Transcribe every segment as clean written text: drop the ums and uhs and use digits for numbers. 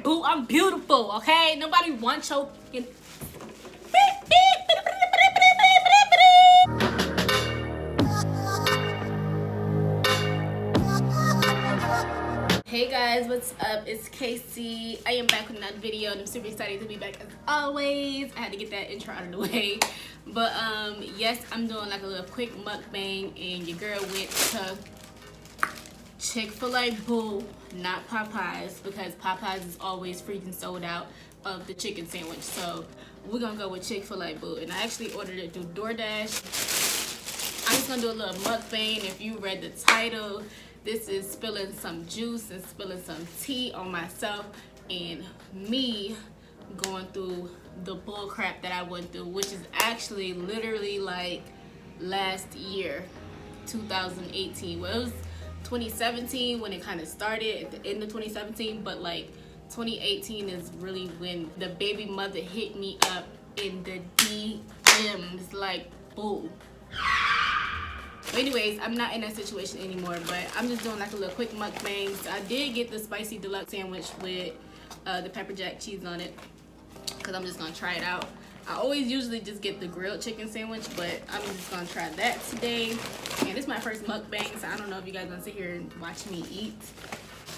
boo. I'm beautiful, okay? Nobody wants your fucking... Hey guys, what's up? It's Kaysie. I am back with another video and I'm super excited to be back as always. I had to get that intro out of the way. But yes, I'm doing like a little quick mukbang and your girl went to Chick-Fil-A, boo, not Popeyes, because Popeyes is always freaking sold out of the chicken sandwich. So we're gonna go with Chick-Fil-A, boo. And I actually ordered it through DoorDash. I'm just gonna do a little mukbang. If you read the title, this is spilling some juice and spilling some tea on myself and me going through the bull crap that I went through, which is actually literally like last year, 2018. Well, it was 2017 when it kind of started, at the end of 2017, but like 2018 is really when the baby mother hit me up in the DMs like, boo. But anyways, I'm not in that situation anymore, but I'm just doing like a little quick mukbang. So I did get the spicy deluxe sandwich with the pepper jack cheese on it, because I'm just gonna try it out. I always usually just get the grilled chicken sandwich, but I'm just gonna try that today. And this is my first mukbang, so I don't know if you guys gonna sit here and watch me eat.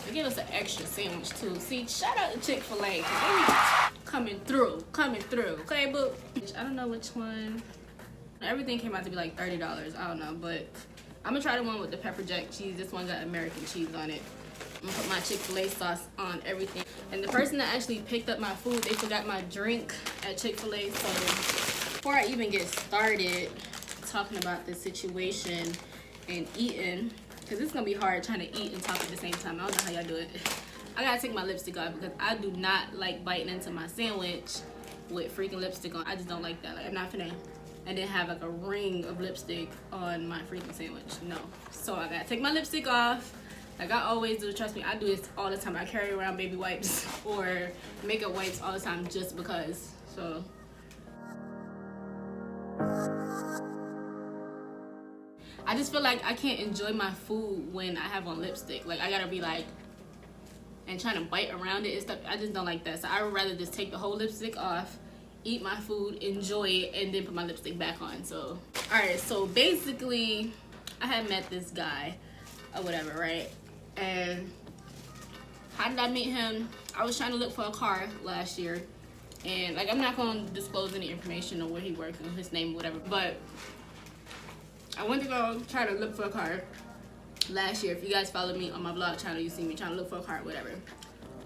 They gave us an extra sandwich too. See, shout out to Chick-Fil-A, because they coming through, okay, boo? I don't know which one. Everything came out to be like $30. I don't know, but I'm gonna try the one with the pepper jack cheese. This one got American cheese on it. I'm gonna put my Chick-fil-A sauce on everything. And the person that actually picked up my food, they forgot my drink at Chick-fil-A. So before I even get started talking about the situation and eating, because it's gonna be hard trying to eat and talk at the same time. I don't know how y'all do it. I gotta take my lipstick off because I do not like biting into my sandwich with freaking lipstick on. I just don't like that. Like, I'm not finna and then have like a ring of lipstick on my freaking sandwich. No. So I gotta take my lipstick off like I always do. Trust me, I do this all the time. I carry around baby wipes or makeup wipes all the time just because. So I just feel like I can't enjoy my food when I have on lipstick. Like I gotta be like and trying to bite around it and stuff. I just don't like that. So I would rather just take the whole lipstick off, eat my food, enjoy it, and then put my lipstick back on. So all right, so basically I had met this guy or whatever, right? And how did I meet him? I was trying to look for a car last year, and like I'm not gonna disclose any information on where he worked and his name or whatever, but I went to go try to look for a car last year. If you guys follow me on my vlog channel, you see me trying to look for a car or whatever,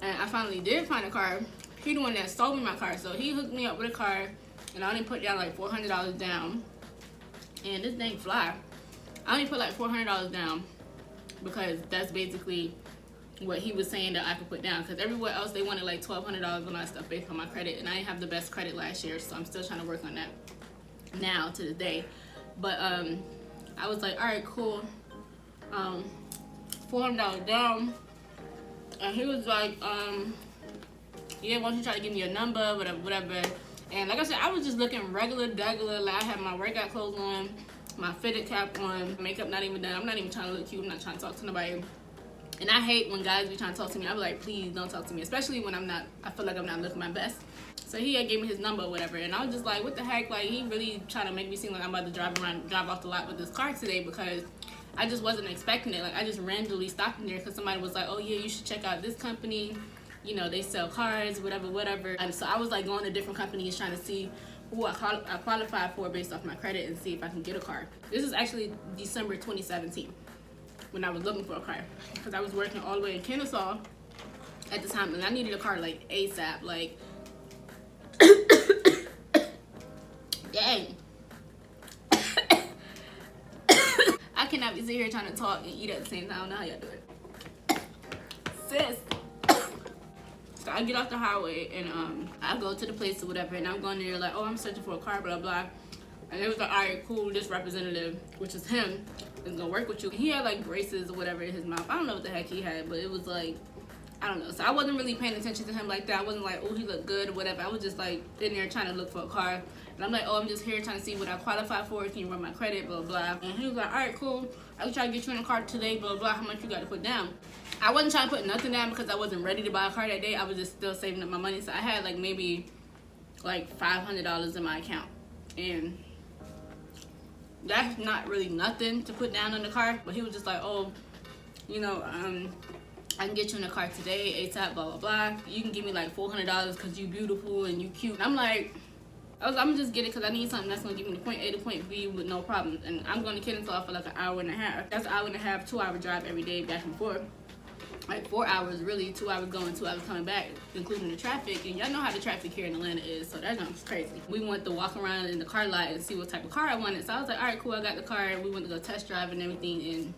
and I finally did find a car. He the one that sold me my car, so he hooked me up with a car, and I only put down like $400 down. And this thing fly. I only put like $400 down because that's basically what he was saying that I could put down. Because everywhere else they wanted like $1,200 on that stuff based on my credit, and I didn't have the best credit last year, so I'm still trying to work on that now to this day. But I was like, all right, cool. $400 down, and he was like, yeah, why don't you try to give me your number, whatever. And like I said, I was just looking regular. Like I had my workout clothes on, my fitted cap on, makeup not even done. I'm not even trying to look cute. I'm not trying to talk to nobody. And I hate when guys be trying to talk to me. I be like, please don't talk to me, especially when I feel like I'm not looking my best. So he had gave me his number or whatever, and I was just like, what the heck? Like, he really trying to make me seem like I'm about to drive off the lot with this car today, because I just wasn't expecting it. Like, I just randomly stopped in there because somebody was like, oh yeah, you should check out this company. You know, they sell cars, whatever. And so I was like going to different companies trying to see who I qualify for based off my credit and see if I can get a car. This is actually December 2017 when I was looking for a car, because I was working all the way in Kennesaw at the time, and I needed a car like ASAP. Like, dang. I cannot be sitting here trying to talk and eat at the same time. I don't know how y'all do it. Sis. So I get off the highway and I go to the place or whatever, and I'm going there like, oh, I'm searching for a car, blah blah. And it was like, all right, cool, this representative, which is him, is gonna work with you. He had like braces or whatever in his mouth. I don't know what the heck he had, but it was like I don't know. So I wasn't really paying attention to him like that. I wasn't like, oh, he looked good or whatever. I was just like in there trying to look for a car. And I'm like, oh, I'm just here trying to see what I qualify for. Can you run my credit, blah, blah. And he was like, all right, cool. I will try to get you in a car today, blah, blah. How much you got to put down? I wasn't trying to put nothing down because I wasn't ready to buy a car that day. I was just still saving up my money. So I had like maybe like $500 in my account. And that's not really nothing to put down on the car. But he was just like, oh, you know, I can get you in a car today, ASAP, blah, blah, blah. You can give me like $400 because you beautiful and you cute. And I'm like, I'm just get it because I need something that's going to give me the point A to point B with no problems. And I'm going to Kennesaw for like an hour and a half. That's an hour and a half, 2 hour drive every day back and forth. Like 4 hours really, 2 hours going, 2 hours coming back, including the traffic. And y'all know how the traffic here in Atlanta is, so that jumps crazy. We went to walk around in the car lot and see what type of car I wanted. So I was like, all right, cool, I got the car. We went to go test drive and everything. And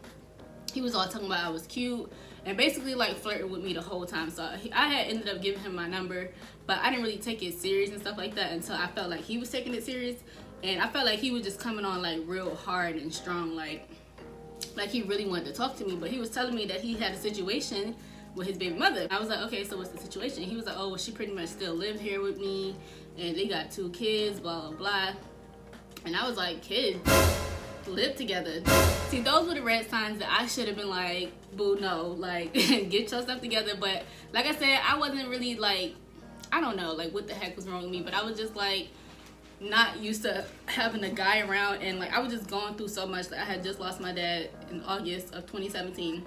he was all talking about I was cute and basically like flirting with me the whole time. So I had ended up giving him my number, but I didn't really take it serious and stuff like that until I felt like he was taking it serious. And I felt like he was just coming on like real hard and strong, like he really wanted to talk to me. But he was telling me that he had a situation with his baby mother. I was like, okay, so what's the situation? He was like, oh, well, she pretty much still live here with me and they got 2 kids, blah, blah, blah. And I was like, kids live together? See, those were the red signs that I should have been like, boo, no, like get your stuff together. But like I said, I wasn't really like, I don't know, like what the heck was wrong with me, but I was just like not used to having a guy around. And like I was just going through so much. Like I had just lost my dad in August of 2017,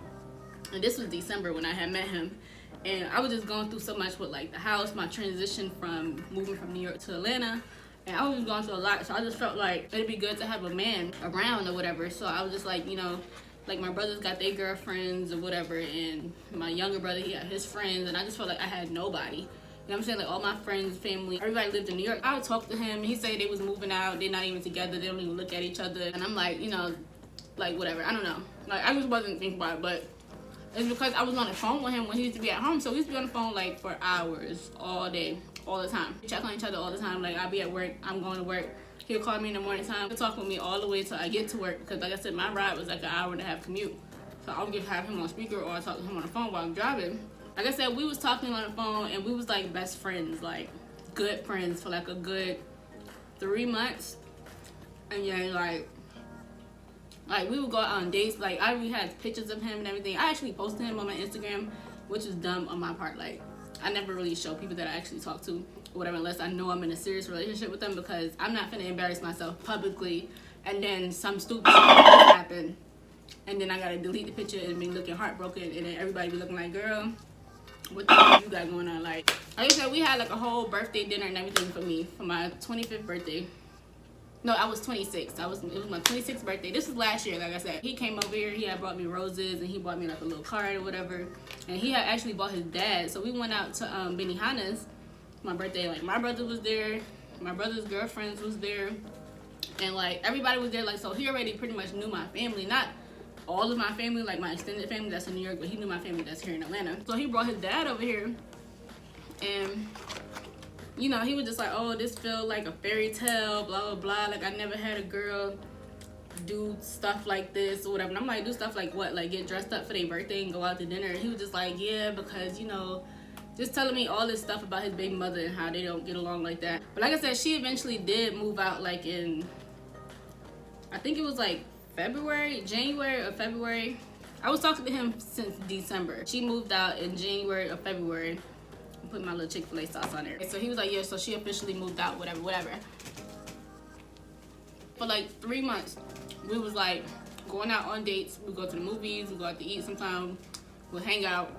and this was December when I had met him. And I was just going through so much with like the house, my transition from moving from New York to Atlanta. And I was just going through a lot, so I just felt like it'd be good to have a man around or whatever. So I was just like, you know, like my brothers got their girlfriends or whatever, and my younger brother, he got his friends, and I just felt like I had nobody. You know what I'm saying? Like all my friends, family, everybody lived in New York. I would talk to him, he said they was moving out, they're not even together, they don't even look at each other. And I'm like, you know, like whatever, I don't know. Like I just wasn't thinking about it, but it's because I was on the phone with him when he used to be at home. So we used to be on the phone like for hours, all day, all the time. We check on each other all the time. Like I'll be at work, I'm going to work. He'll call me in the morning time. He'll talk with me all the way till I get to work. Because like I said, my ride was like an hour and a half commute. So I'll just have him on speaker or I'll talk to him on the phone while I'm driving. Like I said, we was talking on the phone and we was like best friends, like good friends for like a good 3 months. And yeah, like we would go out on dates. Like I already had pictures of him and everything. I actually posted him on my Instagram, which is dumb on my part. Like I never really show people that I actually talk to or whatever unless I know I'm in a serious relationship with them, because I'm not finna embarrass myself publicly and then some stupid shit happen and then I gotta delete the picture and be looking heartbroken and then everybody be looking like, girl, what the fuck you got going on? Like I said, we had like a whole birthday dinner and everything for me for my 25th birthday. No, I was 26. It was my 26th birthday. This was last year, like I said. He came over here, he had brought me roses, and he bought me like a little card or whatever. And he had actually bought his dad. So we went out to Benihana's, my birthday. Like my brother was there, my brother's girlfriends was there, and like everybody was there. Like so he already pretty much knew my family. Not all of my family, like my extended family that's in New York, but he knew my family that's here in Atlanta. So he brought his dad over here, and you know, he was just like, oh, this feel like a fairy tale, blah, blah, blah. Like, I never had a girl do stuff like this or whatever. And I'm like, do stuff like what? Like, get dressed up for their birthday and go out to dinner? And he was just like, yeah, because, you know, just telling me all this stuff about his baby mother and how they don't get along like that. But like I said, she eventually did move out, like, in, I think it was, like, January or February. I was talking to him since December. She moved out in January or February. Put my little Chick-Fil-A sauce on there. So he was like, yeah, so she officially moved out, whatever. For like 3 months, we was like going out on dates. We go to the movies, we go out to eat sometime, we'll hang out.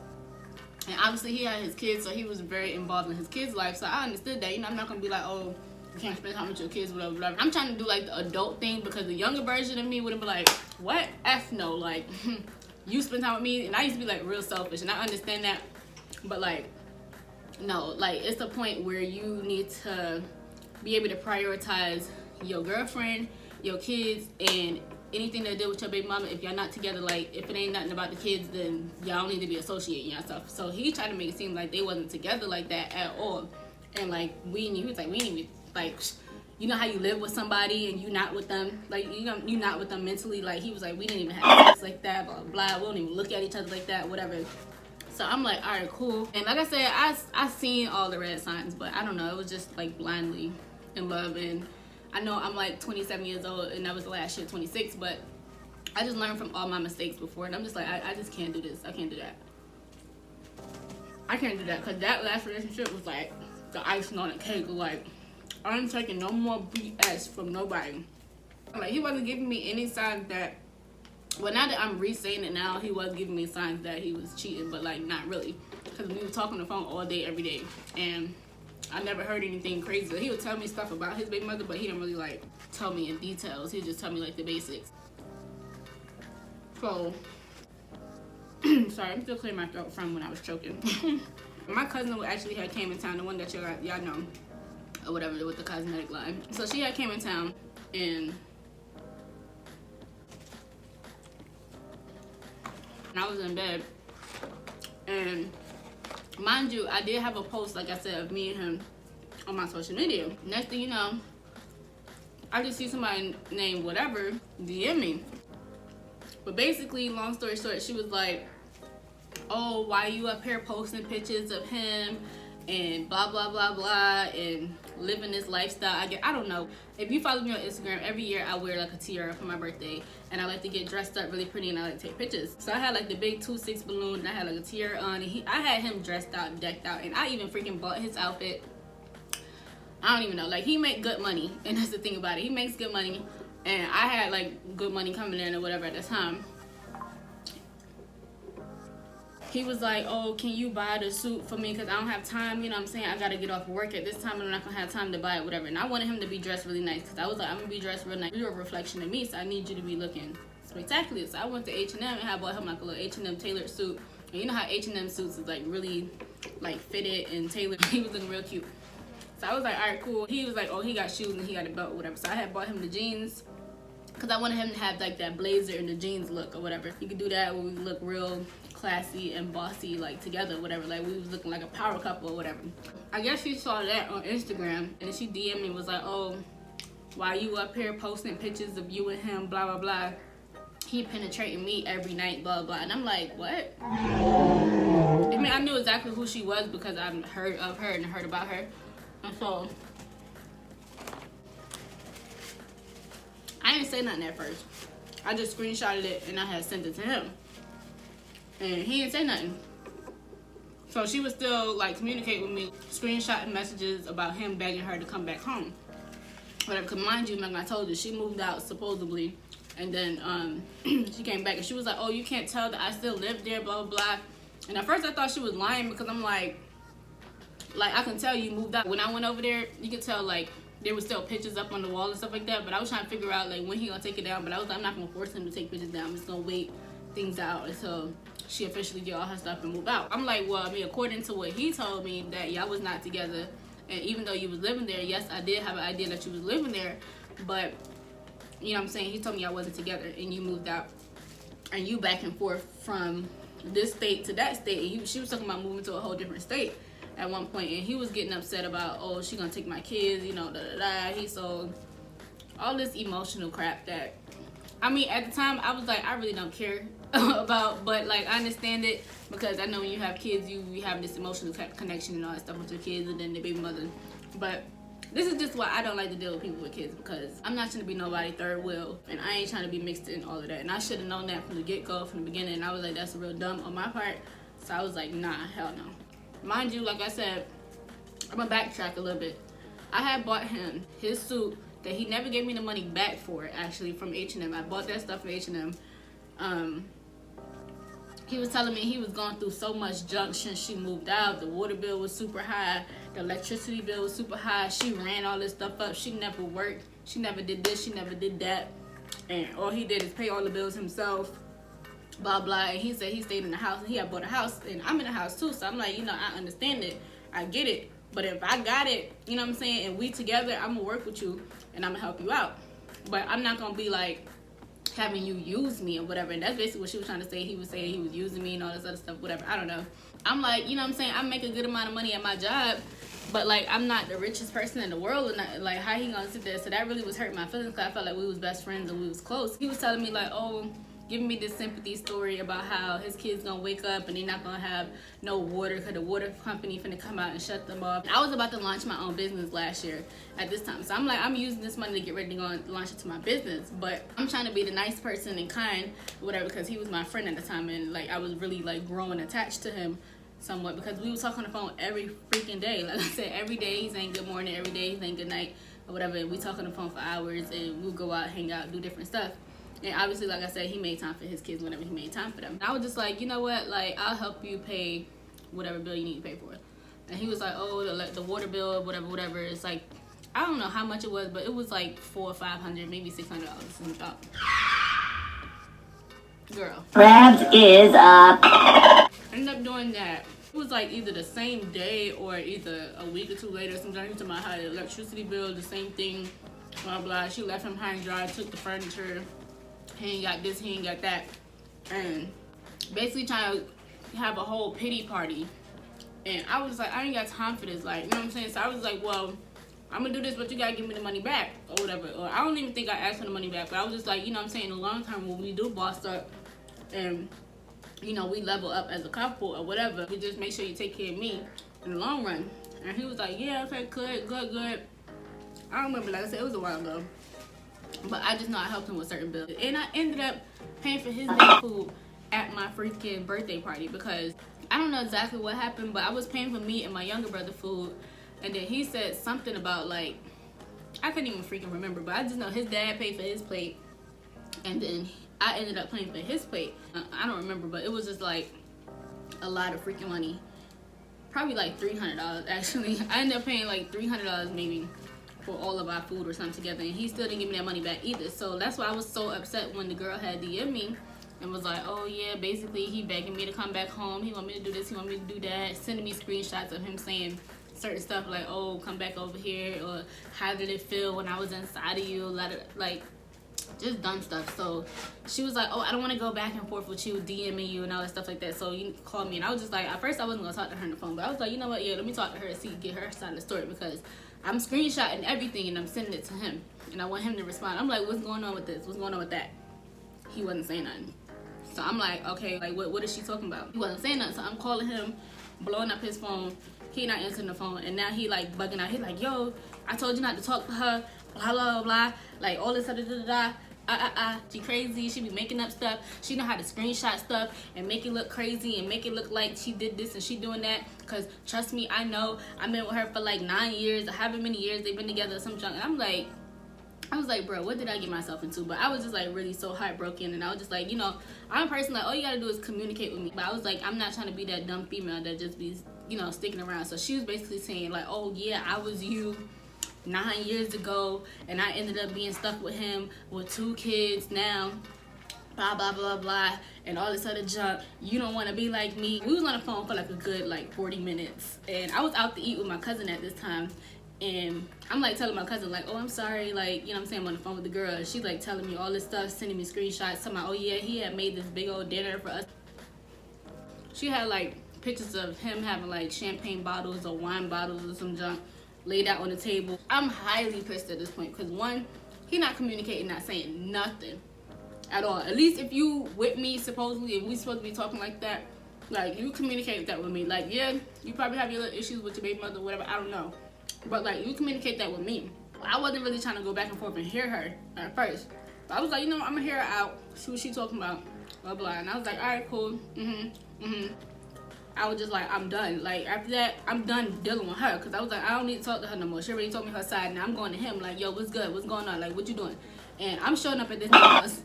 And obviously he had his kids, so he was very involved in his kids' life. So I understood that, you know, I'm not gonna be like, oh, you can't spend time with your kids, whatever, whatever. I'm trying to do like the adult thing, because the younger version of me would have been like, what? F no, like, you spend time with me. And I used to be like real selfish, and I understand that, but like, no, like it's a point where you need to be able to prioritize your girlfriend, your kids, and anything to do with your baby mama. If y'all not together, like if it ain't nothing about the kids, then y'all need to be associating yourself. So he tried to make it seem like they wasn't together like that at all. And like he was like, we ain't even, like, you know how you live with somebody and you not with them, like you know, you not with them mentally. Like he was like, we didn't even have sex like that, blah blah blah. We don't even look at each other like that, whatever. So I'm like, all right, cool. And like I said, I seen all the red signs, but I don't know, it was just like blindly in love. And I know I'm like 27 years old and that was the last year, 26, but I just learned from all my mistakes before, and I'm just like, I just can't do this. I can't do that. I can't do that, because that last relationship was like the icing on the cake. Like, I'm taking no more BS from nobody. Like, he wasn't giving me any signs that, well, now that I'm re-saying it now, he was giving me signs that he was cheating, but like not really, because we were talking on the phone all day, every day, and I never heard anything crazy. He would tell me stuff about his baby mother, but he didn't really like tell me in details. He would just tell me like the basics. So, sorry, I'm still clearing my throat from when I was choking. My cousin actually had came in town, the one that y'all know, or whatever, with the cosmetic line. So she had came in town, and I was in bed, and mind you, I did have a post, like I said, of me and him on my social media. Next thing you know, I just see somebody named whatever DM me. But basically, long story short, she was like, oh, why you up here posting pictures of him and blah, blah, blah, blah, and living this lifestyle. I don't know. If you follow me on Instagram, every year I wear like a tiara for my birthday, and I like to get dressed up really pretty, and I like to take pictures. So I had like the big 2-6 balloon, and I had like a tiara on, and I had him dressed out, decked out, and I even freaking bought his outfit. I don't even know. Like, he make good money, and that's the thing about it. He makes good money. And I had like good money coming in or whatever at the time. He was like, oh, can you buy the suit for me? Because I don't have time, you know what I'm saying? I got to get off work at this time, and I'm not going to have time to buy it, whatever. And I wanted him to be dressed really nice, because I was like, I'm going to be dressed real nice. You're a reflection of me, so I need you to be looking spectacular. So I went to H&M, and I bought him like a little H&M tailored suit. And you know how H&M suits is like really like fitted and tailored. He was looking real cute. So I was like, all right, cool. He was like, oh, he got shoes and he got a belt or whatever. So I had bought him the jeans, because I wanted him to have like that blazer and the jeans look or whatever. He could do that when we look real classy and bossy, like together, whatever. Like, we was looking like a power couple or whatever. I guess she saw that on Instagram, and she DM'd me and was like, oh, why you up here posting pictures of you and him, blah, blah, blah. He penetrating me every night, blah, blah. And I'm like, what? I mean, I knew exactly who she was because I've heard of her and heard about her. And so I didn't say nothing at first. I just screenshotted it and I had sent it to him. And he didn't say nothing. So she was still like communicating with me, screenshotting messages about him begging her to come back home. Whatever, because mind you, like I told you, she moved out supposedly. And then she came back and she was like, oh, you can't tell that I still live there, blah, blah, blah. And at first I thought she was lying, because I'm like I can tell you moved out. When I went over there, you could tell like there was still pictures up on the wall and stuff like that, but I was trying to figure out like when he gonna take it down. But I was like, I'm not gonna force him to take pictures down. I'm just gonna wait things out until she officially get all her stuff and move out. I'm like, well, I mean, according to what he told me, that y'all was not together, and even though you was living there, yes, I did have an idea that you was living there, but you know what I'm saying, he told me y'all wasn't together and you moved out, and you back and forth from this state to that state, and she was talking about moving to a whole different state at one point, and he was getting upset about, oh, she gonna take my kids, you know, da da da. He sold all this emotional crap that, I mean, at the time I was like, I really don't care about, but like I understand it, because I know when you have kids, you have this emotional connection and all that stuff with your kids and then the baby mother. But this is just why I don't like to deal with people with kids, because I'm not trying to be nobody's third wheel, and I ain't trying to be mixed in all of that. And I should have known that from the get-go, from the beginning. And I was like, that's real dumb on my part. So I was like, nah, hell no. Mind you, like I said, I'm gonna backtrack a little bit. I had bought him his suit that he never gave me the money back for, actually, from H&M. I bought that stuff from H&M. He was telling me he was going through so much junk since she moved out. The water bill was super high. The electricity bill was super high. She ran all this stuff up. She never worked. She never did this. She never did that. And all he did is pay all the bills himself. Blah, blah. And he said he stayed in the house. And he had bought a house. And I'm in the house, too. So I'm like, you know, I understand it. I get it. But if I got it, you know what I'm saying, and we together, I'm going to work with you. And I'm going to help you out. But I'm not going to be like having you use me or whatever. And that's basically what she was trying to say. He was saying he was using me and all this other stuff, whatever. I don't know. I'm like, you know what I'm saying, I make a good amount of money at my job, but like I'm not the richest person in the world, and like how he gonna sit there? So that really was hurting my feelings, because I felt like we was best friends and we was close. He was telling me like, oh, giving me this sympathy story about how his kids gonna wake up and they're not gonna have no water because the water company finna come out and shut them off. I was about to launch my own business last year at this time, so I'm like, I'm using this money to get ready to go and launch it to my business, but I'm trying to be the nice person and kind, whatever, because he was my friend at the time, and like I was really like growing attached to him somewhat, because we would talk on the phone every freaking day. Like I said, every day he's saying good morning, every day he's saying good night or whatever, and we talk on the phone for hours, and we'll go out, hang out, do different stuff. And obviously, like I said, he made time for his kids whenever he made time for them. And I was just like, you know what, like, I'll help you pay whatever bill you need to pay for. And he was like, oh, the water bill, whatever. It's like, I don't know how much it was, but it was like $400 or $500, maybe $600. And I thought, girl, Crabs is up. I ended up doing that. It was like either the same day or either a week or two later. Sometimes he told me how the electricity bill, the same thing, blah, blah. She left him high and dry, took the furniture. He ain't got this, he ain't got that. And basically trying to have a whole pity party. And I was like, I ain't got time for this. Like, you know what I'm saying? So I was like, well, I'm gonna do this, but you gotta give me the money back or whatever. Or I don't even think I asked for the money back, but I was just like, you know what I'm saying, in the long term, when we do boss up and, you know, we level up as a couple or whatever, we just make sure you take care of me in the long run. And he was like, yeah, okay, good. I don't remember, like I said, it was a while ago. But I just know I helped him with certain bills. And I ended up paying for his damn food at my freaking birthday party, because I don't know exactly what happened, but I was paying for me and my younger brother food. And then he said something about, like, I couldn't even freaking remember, but I just know his dad paid for his plate. And then I ended up paying for his plate. I don't remember, but it was just like a lot of freaking money. Probably like $300 actually. I ended up paying like $300 maybe for all of our food or something together, and he still didn't give me that money back either. So that's why I was so upset when the girl had DM'd me and was like, oh yeah, basically he begging me to come back home, he want me to do this, he want me to do that, sending me screenshots of him saying certain stuff like, oh, come back over here, or how did it feel when I was inside of you, a lot of like just dumb stuff. So she was like, oh, I don't want to go back and forth with you, DMing you and all that stuff like that, so you call me. And I was just like, at first I wasn't gonna talk to her on the phone, but I was like, you know what, yeah, let me talk to her and see, get her side of the story, because I'm screenshotting everything and I'm sending it to him, and I want him to respond. I'm like, what's going on with this, what's going on with that? He wasn't saying nothing. So I'm like, okay, like what is she talking about? He wasn't saying nothing. So I'm calling him, blowing up his phone. He not answering the phone, and now he like bugging out. He like, yo, I told you not to talk to her, blah blah blah, like all this she crazy, she be making up stuff, she know how to screenshot stuff and make it look crazy and make it look like she did this and she doing that, because trust me, I know, I've been with her for like 9 years, or however many years they've been together or some junk. And I was like, bro, what did I get myself into? But I was just like really so heartbroken, and I was just like, you know, I'm a person like, all you gotta do is communicate with me. But I was like, I'm not trying to be that dumb female that just be, you know, sticking around. So she was basically saying like, oh yeah, I was you 9 years ago, and I ended up being stuck with him with 2 kids now, blah blah blah blah, and all this other junk. You don't want to be like me. We was on the phone for like a good like 40 minutes, and I was out to eat with my cousin at this time, and I'm like telling my cousin like, oh, I'm sorry, like, you know what I'm saying, I'm on the phone with the girl, and she's like telling me all this stuff, sending me screenshots, telling me, oh yeah, he had made this big old dinner for us. She had like pictures of him having like champagne bottles or wine bottles or some junk laid out on the table. I'm highly pissed at this point, because one, he not communicating, not saying nothing at all. At least if you with me, supposedly, if we supposed to be talking like that, like, you communicate that with me. Like, yeah, you probably have your little issues with your baby mother or whatever, I don't know, but like, you communicate that with me. I wasn't really trying to go back and forth and hear her at first, but I was like, you know what, I'm gonna hear her out, see what she talking about, blah blah. And I was like, all right, cool. I was just like, I'm done. Like, after that, I'm done dealing with her, because I was like, I don't need to talk to her no more. She already told me her side. Now I'm going to him like, yo, what's good, what's going on, like, what you doing? And I'm showing up at this house.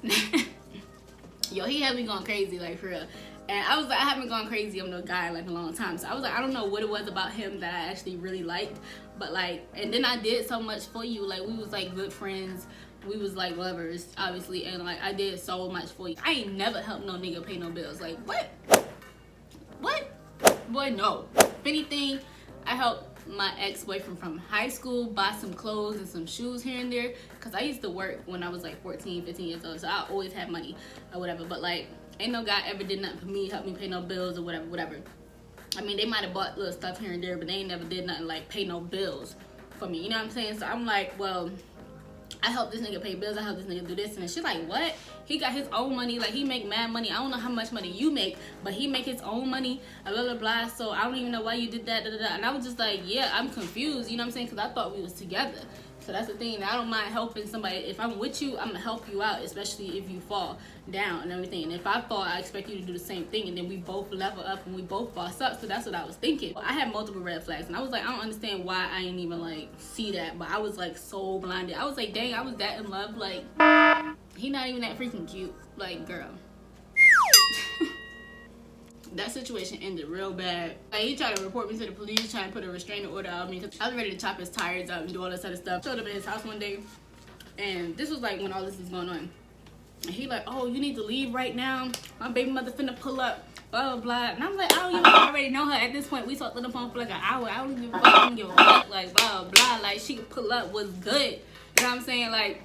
Yo, he had me going crazy, like, for real. And I was like, I haven't gone crazy on no guy like in a long time. So I was like, I don't know what it was about him that I actually really liked, but like, and then I did so much for you. Like, we was like good friends, we was like lovers, obviously, and like, I did so much for you. I ain't never helped no nigga pay no bills. Like, what? Boy, no. If anything, I helped my ex-boyfriend from high school buy some clothes and some shoes here and there, because I used to work when I was like 14, 15 years old, so I always had money or whatever. But like, ain't no guy ever did nothing for me, helped me pay no bills or whatever. I mean, they might have bought little stuff here and there, but they ain't never did nothing like pay no bills for me, you know what I'm saying? So I'm like, well, I help this nigga pay bills, I help this nigga do this, and she's like, what? He got his own money, like he make mad money. I don't know how much money you make, but he make his own money, blah blah blah. So I don't even know why you did that, da, da, da. And I was just like, yeah, I'm confused, you know what I'm saying? Because I thought we was together. So that's the thing. I don't mind helping somebody. If I'm with you, I'm gonna help you out, especially if you fall down and everything. And if I fall, I expect you to do the same thing, and then we both level up and we both boss up. So that's what I was thinking. I had multiple red flags, and I was like, I don't understand why I didn't even like see that. But I was like so blinded. I was like, dang, I was that in love. Like, he not even that freaking cute. Like, girl. That situation ended real bad. Like, he tried to report me to the police, trying to put a restraining order on me, because I was ready to chop his tires out and do all this other stuff. Showed up at his house one day, and this was like when all this was going on. And he like, oh, you need to leave right now. My baby mother finna pull up, blah, blah, blah. And I'm like, I don't even already know her. At this point, we talked on the phone for like an hour. I don't even fucking give a fuck, like, blah, blah. Like, she could pull up, was good. You know what I'm saying? Like,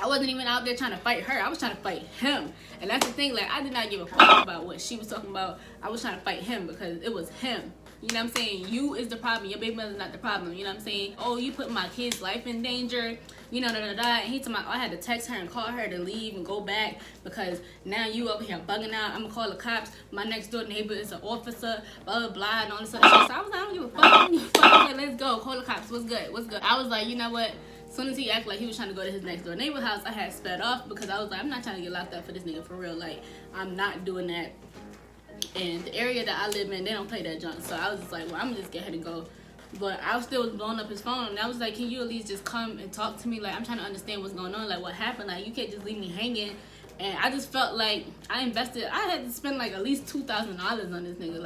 I wasn't even out there trying to fight her. I was trying to fight him. And that's the thing. Like, I did not give a fuck about what she was talking about. I was trying to fight him because it was him. You know what I'm saying? You is the problem. Your baby mother's not the problem. You know what I'm saying? Oh, you put my kid's life in danger. You know, da da da. And he told me I had to text her and call her to leave and go back because now you over here bugging out. I'm gonna call the cops. My next door neighbor is an officer. Blah blah blah and all this other shit. So I was like, I don't give a fuck. I don't give a fuck. Okay, let's go. Call the cops. What's good? What's good? I was like, you know what? As soon as he acted like he was trying to go to his next door neighbor house, I had sped off because I was like, I'm not trying to get locked up for this nigga for real. Like, I'm not doing that. And the area that I live in, they don't play that junk. So I was just like, well, I'm gonna just get her to go. But I was still blowing up his phone, and I was like, can you at least just come and talk to me? Like, I'm trying to understand what's going on, like what happened. Like, you can't just leave me hanging. And I just felt like I had to spend like at least $2,000 on this nigga.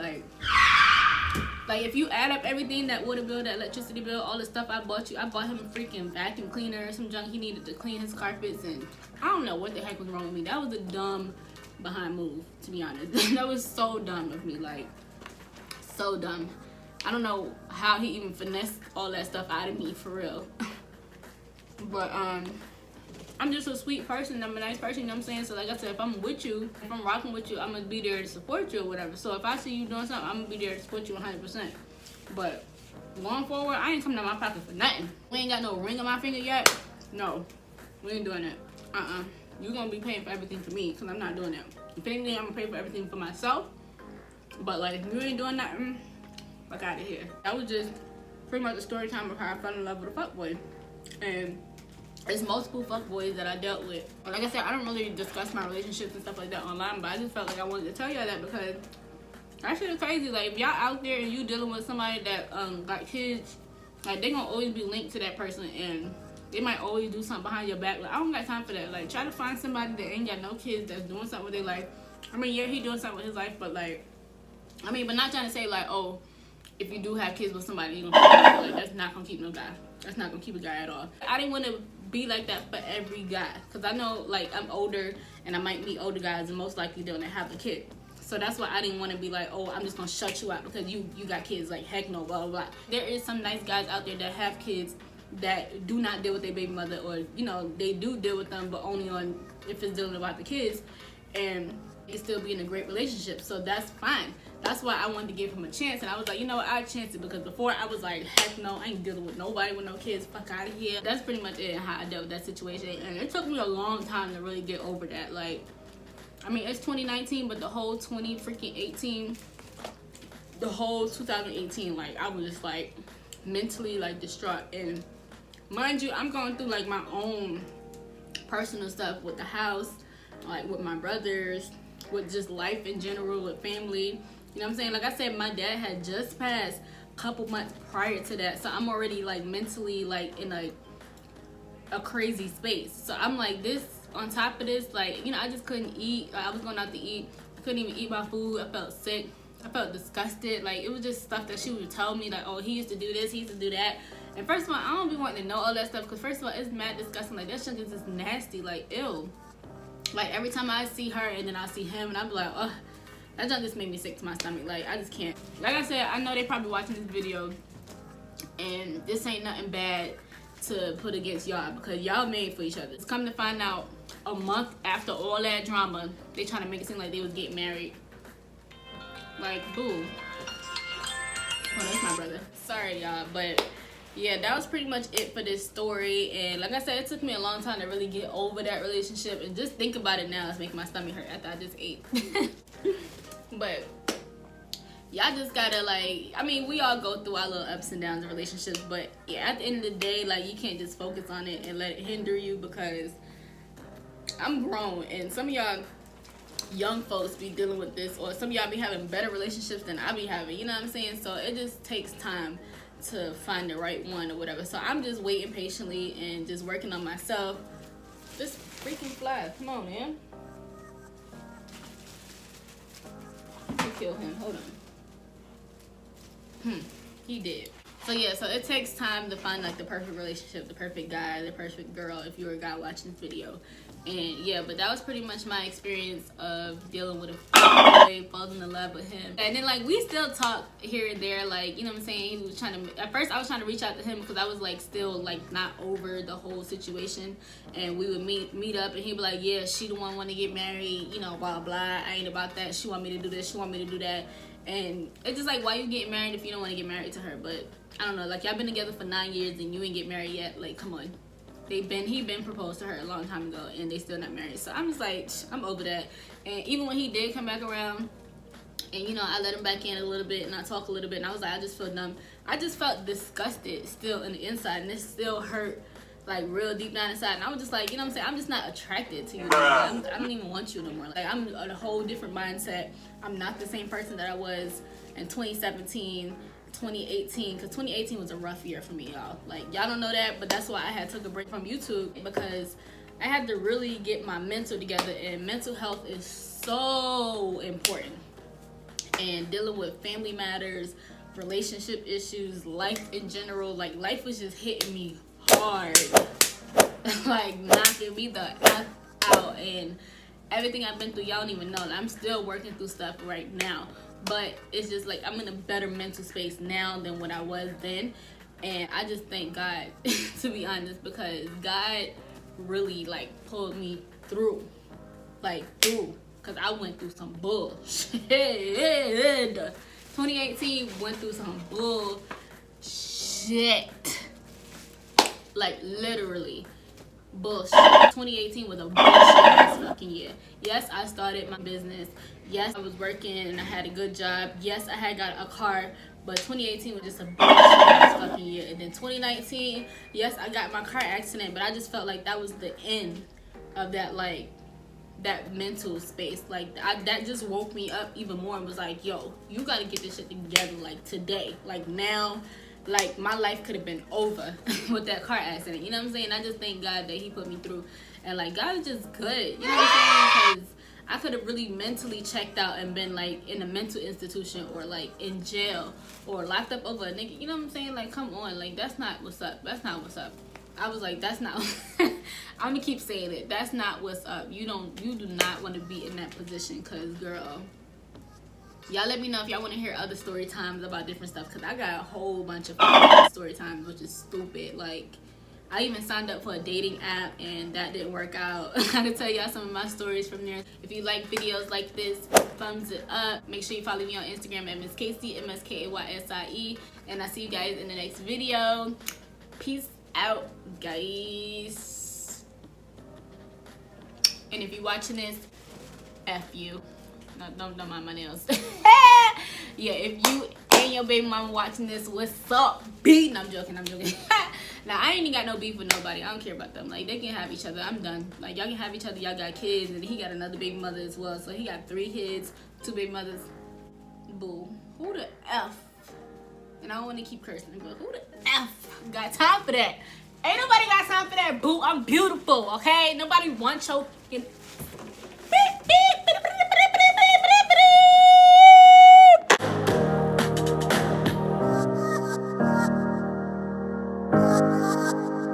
Like if you add up everything, that water bill, that electricity bill, all the stuff I bought him a freaking vacuum cleaner or some junk he needed to clean his carpets, and I don't know what the heck was wrong with me. That was a dumb behind move, to be honest. That was so dumb of me, like so dumb. I don't know how he even finessed all that stuff out of me, for real. But I'm just a sweet person. I'm a nice person, you know what I'm saying? So like I said, if I'm with you, if I'm rocking with you, I'm gonna be there to support you or whatever. So if I see you doing something, I'm gonna be there to support you 100%. But going forward, I ain't coming out my pocket for nothing. We ain't got no ring on my finger yet. No, we ain't doing that. You gonna be paying for everything for me, because I'm not doing that. If anything, I'm gonna pay for everything for myself. But like, if you ain't doing nothing, fuck out of here. That was just pretty much the story time of how I fell in love with a fuckboy. And there's multiple fuckboys that I dealt with. Like I said, I don't really discuss my relationships and stuff like that online, but I just felt like I wanted to tell y'all that because that shit is crazy. Like, if y'all out there and you dealing with somebody that got kids, like, they gonna always be linked to that person, and they might always do something behind your back. Like, I don't got time for that. Like, try to find somebody that ain't got no kids that's doing something with their life. I mean, yeah, he doing something with his life, but like, I mean, but not trying to say like, oh, if you do have kids with somebody, you gonna like, that's not gonna keep no guy. That's not gonna keep a guy at all. I didn't want to be like that for every guy, because I know like I'm older and I might meet older guys, and most likely they're gonna have a kid. So that's why I didn't want to be like, oh, I'm just gonna shut you out because you got kids. Like, heck no, blah blah blah. There is some nice guys out there that have kids that do not deal with their baby mother, or you know, they do deal with them, but only on if it's dealing about the kids, and it can still be in a great relationship. So that's fine. That's why I wanted to give him a chance, and I was like, you know what, I'll chance it, because before I was like, heck no, I ain't dealing with nobody with no kids, fuck out of here. That's pretty much it, how I dealt with that situation, and it took me a long time to really get over that. Like, I mean, it's 2019, but the whole 2018, the whole 2018, like, I was just like mentally like distraught. And mind you, I'm going through like my own personal stuff with the house, like with my brothers, with just life in general, with family. You know what I'm saying? Like I said, my dad had just passed a couple months prior to that, so I'm already like mentally like in a crazy space. So I'm like, this on top of this, like, you know, I just couldn't eat. I was going out to eat, I couldn't even eat my food. I felt sick, I felt disgusted. Like, it was just stuff that she would tell me, like, oh, he used to do this, he used to do that. And first of all, I don't be wanting to know all that stuff, because first of all, it's mad disgusting. Like, that shit is just nasty, like, ew. Like, every time I see her and then I see him, and I'm like, ugh, that just made me sick to my stomach. Like, I just can't. Like I said, I know they probably watching this video, and this ain't nothing bad to put against y'all, because y'all made for each other. It's come to find out, a month after all that drama, they trying to make it seem like they was getting married. Like, boo. Oh, that's my brother. Sorry, y'all, but yeah, that was pretty much it for this story. And like I said, it took me a long time to really get over that relationship, and just think about it now, it's making my stomach hurt after I just ate. But y'all just gotta, like, I mean, we all go through our little ups and downs in relationships, but yeah, at the end of the day, like, you can't just focus on it and let it hinder you, because I'm grown, and some of y'all young folks be dealing with this, or some of y'all be having better relationships than I be having, you know what I'm saying? So it just takes time to find the right one or whatever. So I'm just waiting patiently and just working on myself. This freaking fly, come on, man. Let me kill him, hold on. He did. So yeah, so it takes time to find like the perfect relationship, the perfect guy, the perfect girl, if you're a guy watching this video. And yeah, but that was pretty much my experience of dealing with a boy, falling in love with him. And then like we still talk here and there, like, you know what I'm saying? He was trying to, at first I was trying to reach out to him because I was like still like not over the whole situation. And we would meet up, and he'd be like, yeah, she the one want to get married, you know, blah blah. I ain't about that. She want me to do this, she want me to do that. And it's just like, why you getting married if you don't want to get married to her? But I don't know, like, y'all been together for 9 years and you ain't get married yet. Like, come on. He been proposed to her a long time ago, and they still not married. So I'm just like, I'm over that. And even when he did come back around, and you know, I let him back in a little bit, and I talk a little bit, and I was like, I just feel numb. I just felt disgusted still in the inside, and it still hurt like real deep down inside. And I was just like, you know what I'm saying? I'm just not attracted to you no more. I don't even want you no more. Like, I'm on a whole different mindset. I'm not the same person that I was in 2017. 2018, because 2018 was a rough year for me, y'all. Like, y'all don't know that, but that's why I had took a break from YouTube, because I had to really get my mental together, and mental health is so important. And dealing with family matters, relationship issues, life in general, like, life was just hitting me hard, like knocking me the F out, and everything I've been through, y'all don't even know. I'm still working through stuff right now. But it's just like, I'm in a better mental space now than what I was then. And I just thank God, to be honest, because God really like pulled me through. Like, through. Because I went through some bullshit. 2018 went through some bullshit. Like, literally. Bullshit. 2018 was a bullshit fucking year. Yes, I started my business. Yes, I was working and I had a good job. Yes, I had got a car. But 2018 was just a bullshit fucking year. And then 2019, yes, I got my car accident, but I just felt like that was the end of that, like, that mental space. Like, that just woke me up even more and was like, yo, you gotta get this shit together, like, today. Like, now. Like, my life could have been over with that car accident. You know what I'm saying? I just thank God that he put me through. And, like, God is just good. You know what I'm saying? Because I could have really mentally checked out and been, like, in a mental institution or, like, in jail or locked up over a nigga. You know what I'm saying? Like, come on. Like, that's not what's up. That's not what's up. I was like, that's not. I'm going to keep saying it. That's not what's up. You do not want to be in that position, because, girl, y'all let me know if y'all want to hear other story times about different stuff, because I got a whole bunch of story times, which is stupid. Like, I even signed up for a dating app and that didn't work out. I can tell y'all some of my stories from there. If you like videos like this, thumbs it up. Make sure you follow me on Instagram at Miss KAYSIE, MSKAYSIE. And I'll see you guys in the next video. Peace out, guys. And if you're watching this, F you. No, don't mind my nails. Yeah, if you and your baby mama watching this, what's up, B? No, I'm joking. Now, I ain't even got no beef with nobody. I don't care about them. Like, they can have each other. I'm done. Like, y'all can have each other. Y'all got kids, and he got another baby mother as well. So he got 3 kids, 2 baby mothers. Boo. Who the F? And I don't want to keep cursing, but who the F got time for that? Ain't nobody got time for that, boo. I'm beautiful, okay? Nobody wants your fucking...